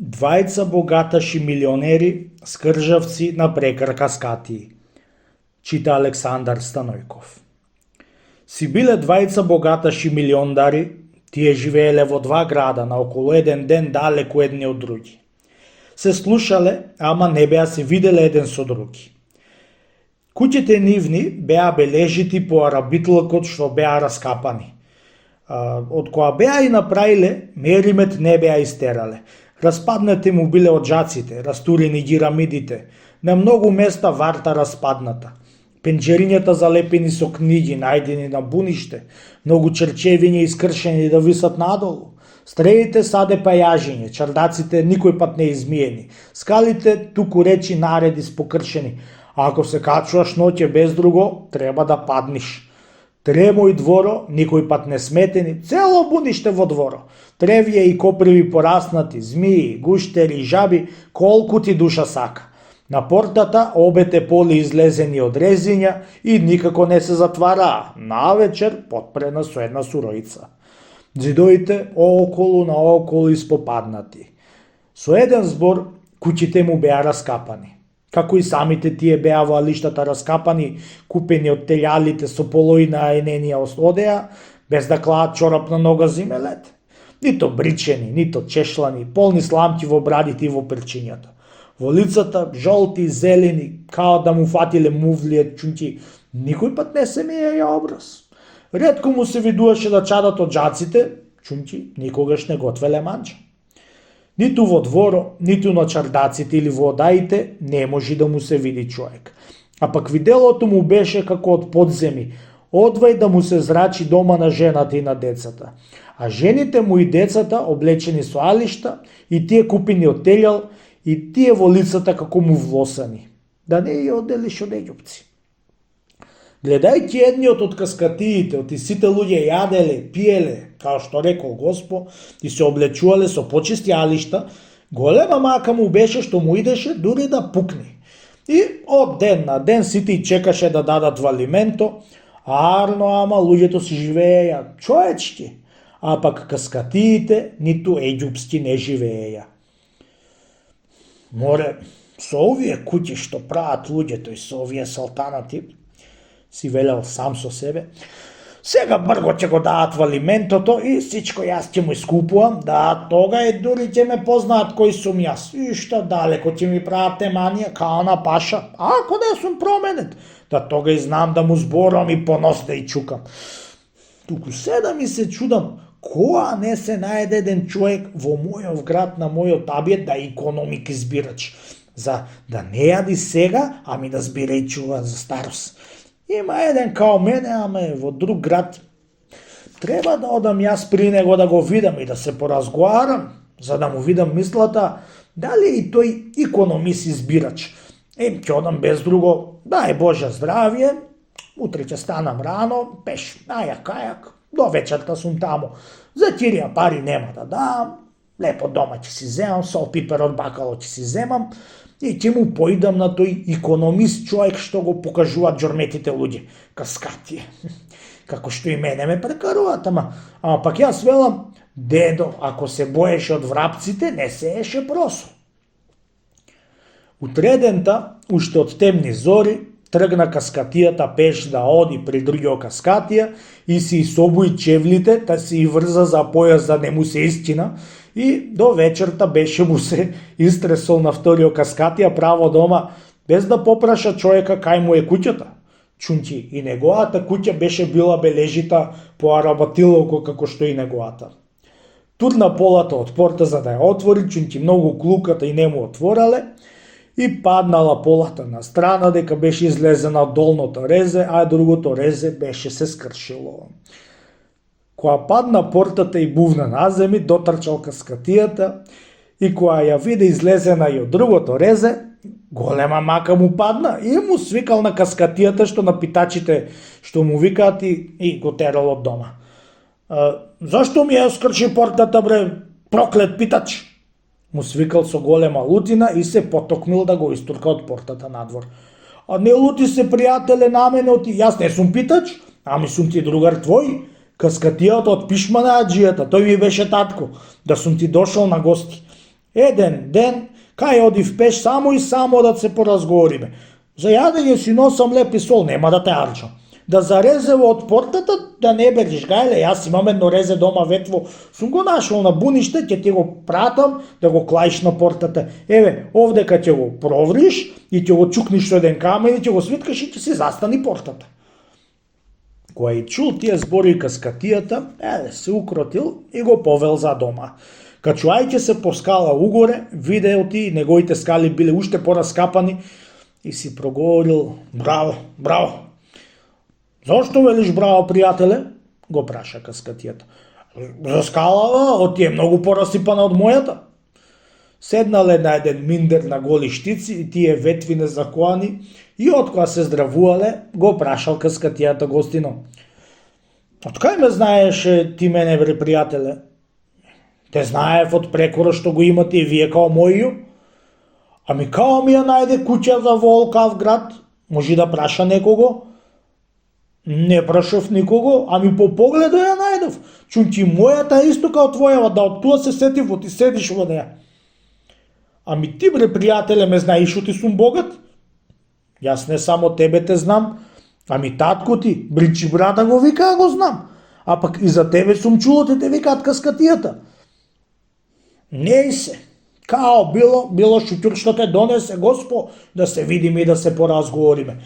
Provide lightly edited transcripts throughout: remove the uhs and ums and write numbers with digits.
Двајца богаташи милионери, скржавци на прекрка скатии. Чита Александар Станојков. Си биле двајца богаташи милиондари, тие живееле во два града на околу еден ден далеку едни од други. Се слушале, ама не беа се виделе еден со други. Куќите нивни беа бележити по арабитлокот што беа раскапани. Од која беа и направиле, меримет не беа истерале. Распаднати му биле оджаците, растурени гирамидите, на многу места варта распадната. Пенџерињата залепени со книги, најдени на буниште, многу черчевиња искршени да висат надолу. Стреите саде пајажиње, чардаците никој пат не измиени, скалите туку речи нареди спокршени, а ако се качуваш ноќе без друго, треба да падниш. Тремо и дворо, никој пат не сметени, цело буниште во дворо. Тревија и коприви пораснати, змии, гуштери, жаби, колку ти душа сака. На портата обете поли излезени од резиња и никако не се затвараа, навечер потпрена со една суроица. Зидоите ооколу наоколу испопаднати. Со еден збор, куќите му беа раскапани. Како и самите тие беа во алиштата раскапани, купени од телјалите со полои на ененија одеа, без да клаат чорап на нога зимелет. Нито бричени, нито чешлани, полни сламки во брадите и во перчињата. Во лицата жолти и зелени, као да му фатиле мувлије чунки, никој пат не се меја образ. Ретко му се видуваше да чадат од джаците, чунки никогаш не готвеле манџа. Ниту во дворо, ниту на чардаците или во одаите не може да му се види човек. А пак виделото му беше како од подземи, одвај да му се зрачи дома на жената и на децата. А жените му и децата облечени со алишта, и тие купени од телјал, и тие во лицата како му влосани. Да не ја оделиш од еѓупци. Гледајќи едниот од каскатиите, од сите луѓе јаделе, пиеле, као што рекол Госпо, и се облечувале со почисти алишта, голема мака му беше што му идеше дури да пукне. И од ден на ден сите чекаше да дадат валименто, арно ама луѓето си живееја човечки, а пак каскатиите ниту еѓупски не живееја. Море, со овие куќи што прават луѓето и со овие салтанати, си велел сам со себе, сега брго ќе го дадат валиментото и сичко јас ќе му искупувам, да тога и дури ќе ме познаат кој сум јас. И што далеко ќе ми прават теманија као на паша, ако не сум променет, да тога и знам да му зборам и по нос да и чукам. Туку седам и се чудам, која не се најде еден човек во мојов град на мојот абиет да икономик избирач, за да не јади сега, ами да збира и чува за старост. Има еден као мене, аме во друг град. Треба да одам јас при него да го видам и да се поразговарам, за да му видам мислата, дали и тој икономист избирач. Ќе одам без друго, дај Боже здравје, утре ќе станам рано, пеш, ајак, до вечерта сум таму. За кирија пари нема да дам, лепо дома ќе си земам, сол пипер од бакало ќе си земам, и ќе му поидам на тој икономист човек што го покажуваат џорметите луѓе, каскатие. Како што и мене ме прекаруваат, ама пак јас велам, дедо, ако се боеше од врапците, не се еше просо. Утредента, уште од темни зори, тргна каскатијата пеш да оди при другиот каскатија и си собои чевлите, та си врза за појас да не му се искина, и до вечерта беше му се истресол на вториот каскатија право дома, без да попраша човека кај му е куќата. Чунки и неговата куќа беше била бележита по арабатилоко како што и неговата. Турна полата од порта за да ја отвори, чунки многу клуката и не му отворале, и паднала полата на страна дека беше излезена од долното резе, а другото резе беше се скршило. Која падна портата и бувна на земи, дотрчал каскатијата и која ја виде излезена и од другото резе, голема мака му падна и му свикал на каскатијата што на питачите што му викаат и го терал од дома. Зашто ми ја скрши портата, бре, проклет питач? Му свикал со голема лутина и се потокнил да го истурка од портата надвор. А не лути се, пријателе, на мене, јас не сум питач, ами сум ти другар твој, каскатијата од пишма на аджијата, тој ми беше татко, да сум ти дошол на гости. Еден ден, кај оди в пеш само и само да се поразговориме. За јадење си носам леп и сол, нема да те арчам. Да зарезево од портата, да не бериш гајле, јас имам едно резе дома ветво, сум го нашол на буниште, ќе ти го пратам да го клаиш на портата. Еве, овдека ќе го провриш и ќе го чукниш со еден камен и ќе го свиткаш и ќе си застани портата. Кој чул тие збори каскатијата, се укротил и го повел за дома. Качувајќи се по скала угоре, видео ти неговите скали биле уште пораскапани и си проговорил: браво, браво. Зошто велиш браво, пријателе? Го праша каскатијата. За скалава, од ти е многу порасипана од мојата. Седнале на еден миндер на голи штици и тие ветви незакоани и откоја се здравувале, го прашал каскатијата гостино: од кај ме знаеше ти мене, бре, пријателе? Те знаев од прекора што го имате и вие као моју? Ами као ми ја најде куќа во Олкав град? Може да праша некого? Не прашав никого, ами по погледа ја најдов. Чунки мојата е исто као твојава, да од тоа се сетив, ти седиш во неја. Ами ти, бре, пријателе, ме знаеш што ти сум богат? Јас не само тебе те знам, ами татко ти, бричи брата го вика, го знам. А пак и за тебе сум чуло те викаат каскатијата. Не се. Као било шутур што те донесе Госпо, да се видиме и да се поразговориме.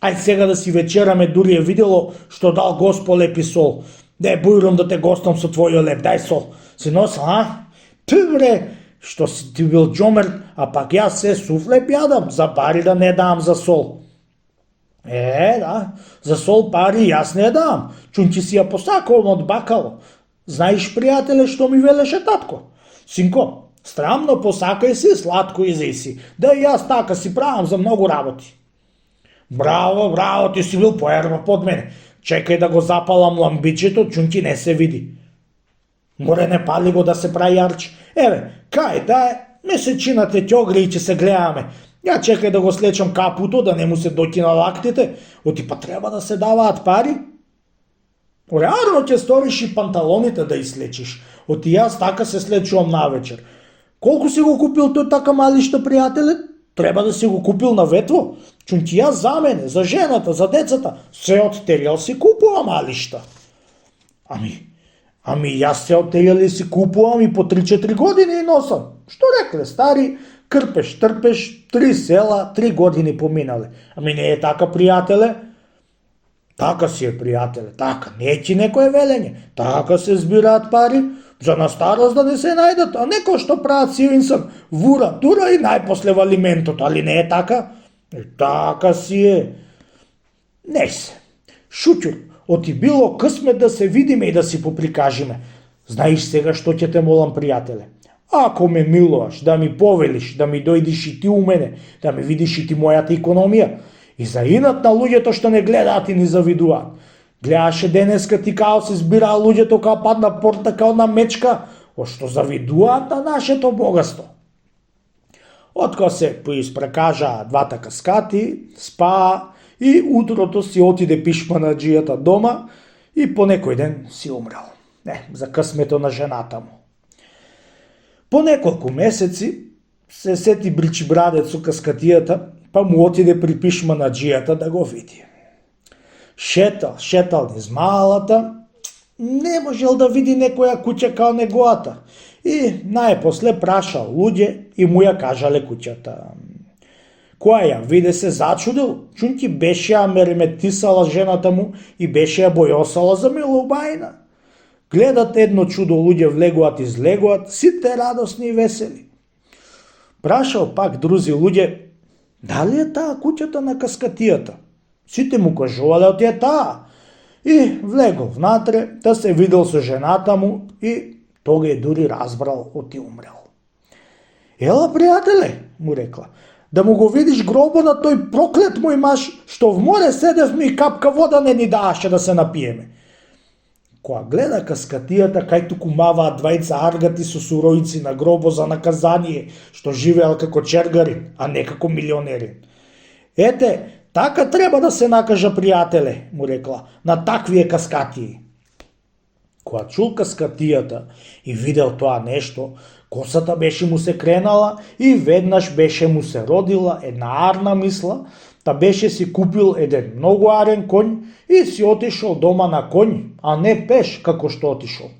Ајде сега да си вечераме, дури е видело што дал Госпо леп и сол. Де бујрам да те гостам со твојот леп, дај сол. Си носил, а? Ти, бре, што си ти бил џомер, а пак јас се суфлеп јадам, за пари да не дам за сол. Да, за сол пари јас не дам, чунки си ја посакувам од бакало. Знаеш, пријателе, што ми велеше татко? Синко, страмно посакај си, сладко изеј си, да и јас така си правам за многу работи. Браво, браво, ти си бил поерва под мене. Чекај да го запалам ламбичето, чунки не се види. Море не пали го да се прави јарче. Еве, кај да е, месечината ќе огре и ќе се гледаме. Ја чекај да го слечам капуто, да не му се доки на лактите, оти па треба да се даваат пари. Реално ќе сториш и панталоните даислечиш. Оти јас така се слечувам навечер. Колку си го купил тој така малишта, пријателе? Треба да си го купил на ветво. Чунки јас за мене, за жената, за децата, се од терјал си купувам малишта. Ами јас се од терјал си купувам и по 3-4 години и носам. Што рекле стари, крпеш, трпеш, 3 села, 3 години поминале. Ами не е така, пријателе? Така си е, пријателе, така, не е ти некое велење. Така се збираат пари, за на старост да не се најдат, а некој што прават си инсан, вура, тура и најпосле во алиментот, али не е така? Така си е. Не се. Шутјур, оти било късмет да се видиме и да си поприкажиме. Знаеш сега што ќе те молам, пријателе? Ако ме милуваш, да ми повелиш, да ми дојдиш и ти у мене, да ми видиш и ти мојата економија, и за инат на луѓето што не гледаат и ни завидуваат. Гледаше денеска ти као се збираа луѓето као падна порта као на мечка, што завидуваат на нашето богатство. Откој се поиспрекажаа двата каскати, спаа и утрото си отиде пишманаџијата дома и по некој ден си умрел. За късмето на жената му. По неколку месеци се сети бричи брадец со каскатијата, па му отиде при пишманаџијата да го види. Шетал низ малата, не можел да види некоја куќа као неговата и најпосле прашал луѓе и му ја кажале куќата. Која ја виде се зачудил, чунки беше ја мерметисала жената му и беше ја бојосала за милоубајна. Гледат едно чудо луѓе влегуваат и излегуваат, сите радосни и весели. Прашал пак друзи луѓе, дали е таа куќата на каскатијата? Сите му кажувале оти е таа. И влегол внатре, да се видел со жената му и тога е дури разбрал оти умрел. Ела, пријателе, му рекла, да му го видиш гробо на тој проклет мој маж, што в море седевме и капка вода не ни дааше да се напиеме. Која гледа каскатијата кај туку маваат двајца аргати со суројци на гробо за наказание, што живеел како чергарин, а не како милионерин. Ете, така треба да се накажа, пријателе, му рекла, на таквие каскатии. Која чул каскатијата и видел тоа нешто, Косата беше му се кренала и веднаш беше му се родила една арна мисла, та беше си купил еден многу арен конј и си отишол дома на конј, а не пеш како што отишол.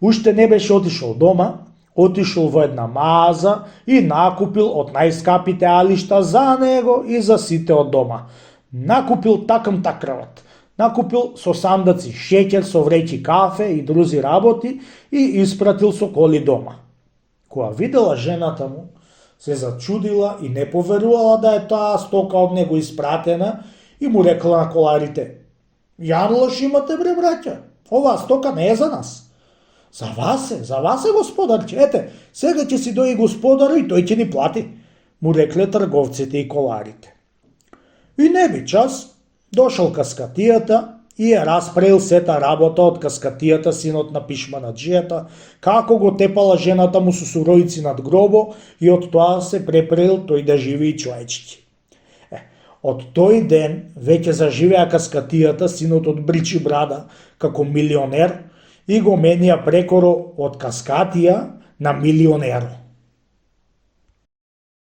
Уште не беше отишол дома, отишол во една мааза и накупил од најскапите алишта за него и за сите од дома. Накупил такмта крват. Накупил со сандаци шеќер, со вреќи кафе и друзи работи и испратил со коли дома. Кога видела жената му, се зачудила и не поверувала да е таа стока од него испратена и му рекла на коларите: "Јарлаш имате, бре браќа, оваа стока не е за нас." За вас е, господарче, ете, сега ќе си дои господар и тој ќе ни плати, му рекле трговците и коларите. И не би час, дошол каскатијата и ја распреил сета работа од каскатијата, синот на пишманаджијата, како го тепала жената му со суројци над гробо и од тоа се препрел тој да живи и човечки. Од тој ден веќе заживеа каскатијата, синот од Бричи Брада, како милионер и го менија прекоро од каскатија на милионеро.